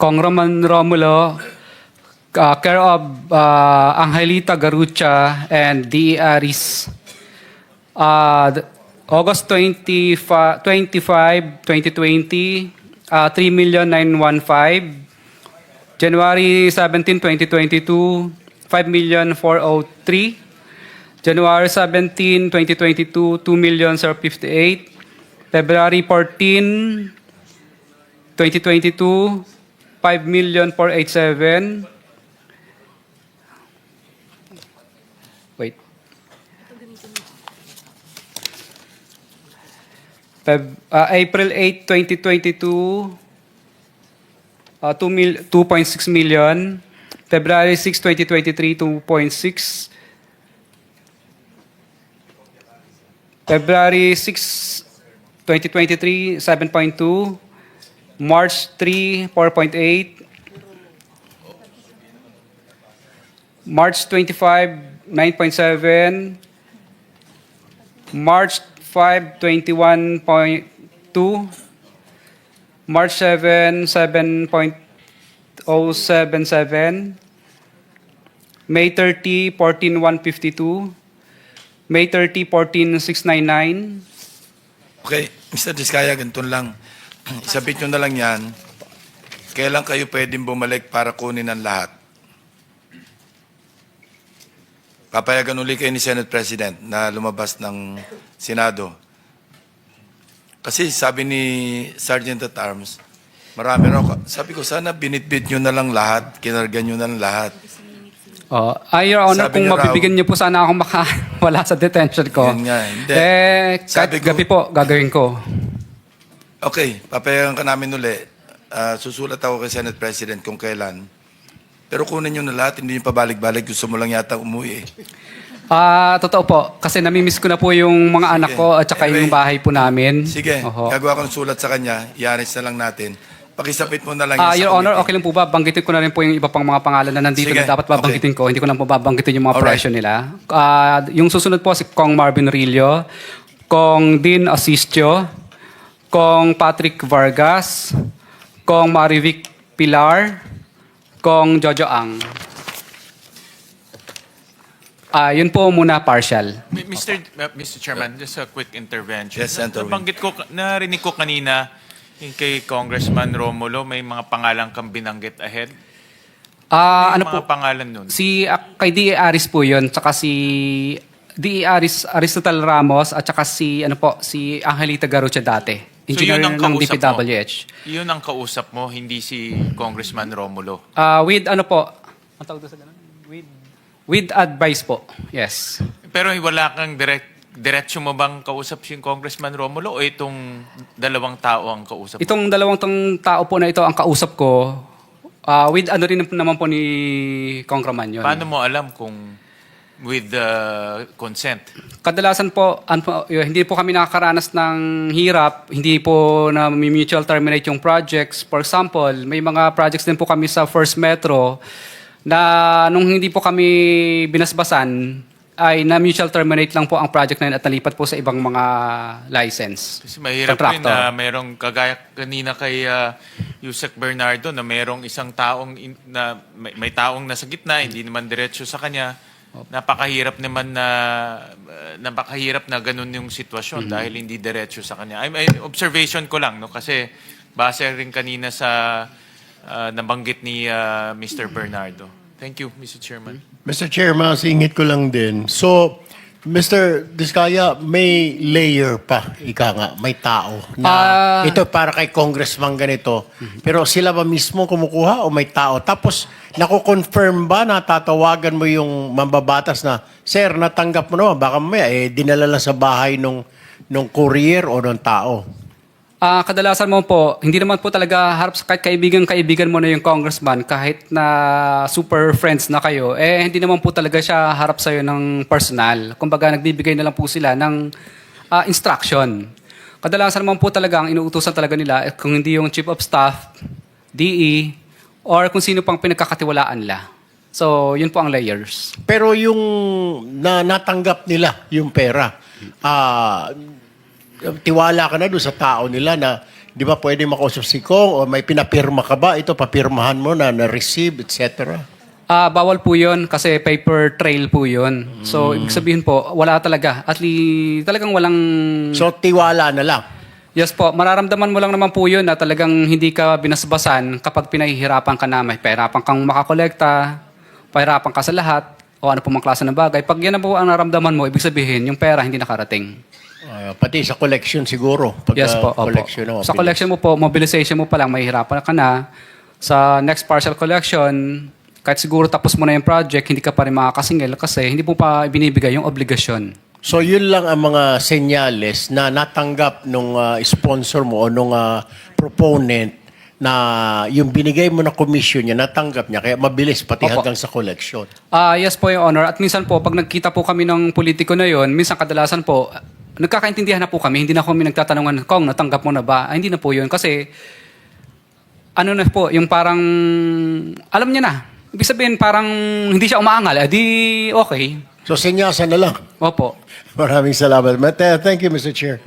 Congressman Romulo, care of Angelita Garucha and D. Aris. August 25, 2020, 3,915,000. January 17, 2022, 5,403,000. January 17, 2022, 2,058,000. February 14, 2022, 5,487,000. Wait. April 8, 2022, 2.6 million. February 6, 2023, 2.6. February 6, 2023, 7.2. March 3, 4.8. March 25, 9.7. March 5, 21.2. March 7, 7.077. May 30, 14,152. May 30, 14,699. Okay, Mr. Diskaya, ganito lang. Isabit nyo na lang yan. Kailan kayo pwedeng bumalik para kunin ang lahat? Papayagan uli kayo ni Senate President na lumabas ng Senado. Kasi sabi ni Sergeant at Arms, marami raw. Sabi ko, sana binitbit nyo na lang lahat, kinargan nyo na lang lahat. Your Honor, Sabi kung niya raw- mabibigyan niyo po sana ako wala sa detention ko. Yun nga, hindi. Kahit Sabi ko- gabi po, gagawin ko. Okay, papayagan ka namin uli. Susulat ako kay Senate President kung kailan. Pero kunin nyo na lahat, hindi nyo pabalik-balik. Gusto mo lang yata umuwi eh. Totoo po. Kasi namimiss ko na po yung mga anak ko at saka Anyway, yung bahay po namin. Sige, Oho. gagawa ko ng sulat sa kanya. I-arrange na lang natin. Pakisapit mo na lang Your sa Honor, committee. okay lang po ba? Banggitin ko na rin po yung iba pang mga pangalan na nandito Sige, na dapat babanggitin ko. Hindi ko lang po babanggitin yung mga Alright. presyo nila. Yung susunod po si Kong Marvin Rillo, Kong Dean Asistio, Kong Patrick Vargas, Kong Marivic Pilar, Kong Jojo Ang. Yun po muna partial. Mr. Chairman, just a quick intervention. Yes, Senator Win. Narinig ko kanina yung kay Congressman Romulo, may mga pangalan kang binanggit ahead. Ano Yung po? mga pangalan nun? Kay D.E. Aris po yun, tsaka si D.E. Aristotle Ramos, at tsaka si Angelita Garucha dati. Engineer yun ang ng kausap DPWH. Yun ang kausap mo, hindi si Congressman Romulo. With ano po? Ang tawag doon sa ganun? With advice po. Yes. Pero wala kang diretso mo bang kausap si Congressman Romulo o itong dalawang tao ang kausap mo? Itong dalawang tao po na ito ang kausap ko, with ano rin naman po ni Congressman yun. Paano mo alam kung with consent? Kadalasan po, hindi po kami nakakaranas ng hirap, hindi po na mutual terminate yung projects. For example, may mga projects din po kami sa First Metro na nung hindi po kami binasbasan, ay na mutual terminate lang po ang project na yun at nalipat po sa ibang mga license. Kasi mahirap rin Contractor. na merong kagaya kanina kay Yusek Bernardo na merong isang taong may taong nasa gitna, hindi naman diretso sa kanya. Napakahirap naman na ganun yung sitwasyon dahil hindi diretso sa kanya. Observation ko lang no kasi base rin kanina sa nabanggit ni Mr. Bernardo. Thank you, Mr. Chairman. Mr. Chairman, singit ko lang din. So, Mr. Diskaya, may layer pa, ika nga, may tao na ito para kay congressman ganito. Pero sila ba mismo kumukuha o may tao? Tapos, nako-confirm ba na tatawagan mo yung mambabatas na, Sir, natanggap mo naman, baka mamaya, dinala lang sa bahay nung courier o nung tao. Kadalasan mo po, hindi naman po talaga harap sa kahit kaibigan mo na yung congressman, kahit na super friends na kayo, hindi naman po talaga siya harap sa'yo ng personal. Kumbaga, nagbibigay na lang po sila ng instruction. Kadalasan naman po talaga, ang inuutusan talaga nila, kung hindi yung chief of staff, DE, or kung sino pang pinagkakatiwalaan nila. So, yun po ang layers. Pero yung natanggap nila yung pera, tiwala ka na doon sa tao nila na di ba pwede makausap si Kong o may pinapirma ka ba? Ito, papirmahan mo na-receive, etc. Bawal po yun kasi paper trail po yun. So, ibig sabihin po, wala talaga. At talagang walang... So, tiwala na lang. Yes po, mararamdaman mo lang naman po yun na talagang hindi ka binasbasan kapag pinahihirapan ka na. May pahirapan kang makakolekta, pahirapan ka sa lahat, o ano po mang klase ng bagay. Pag yan na po ang naramdaman mo, ibig sabihin, yung pera hindi nakarating. Pati sa collection siguro. Pag, Yes po, opo. collection, Sa collection mo po, mobilization mo pa lang, mahihirapan ka na. Sa next partial collection, kahit siguro tapos mo na yung project, hindi ka pa rin makakasingil kasi hindi po pa binibigay yung obligasyon. So, yun lang ang mga senyales na natanggap nung sponsor mo o nung proponent na yung binigay mo na commission niya, natanggap niya. Kaya mabilis pati Opo. hanggang sa collection. Yes po, Your Honor. At minsan po, pag nagkita po kami ng politiko na yon, minsan kadalasan po, nagkakaintindihan na po kami. Hindi na kami nagtatanungan, Kong, natanggap mo na ba? Hindi na po yun. Kasi, ano na po, yung parang, alam niya na. Ibig sabihin, parang hindi siya umaangal. Di okay. So, senyasan na lang. Opo. Maraming salamat. Thank you, Mr. Chair.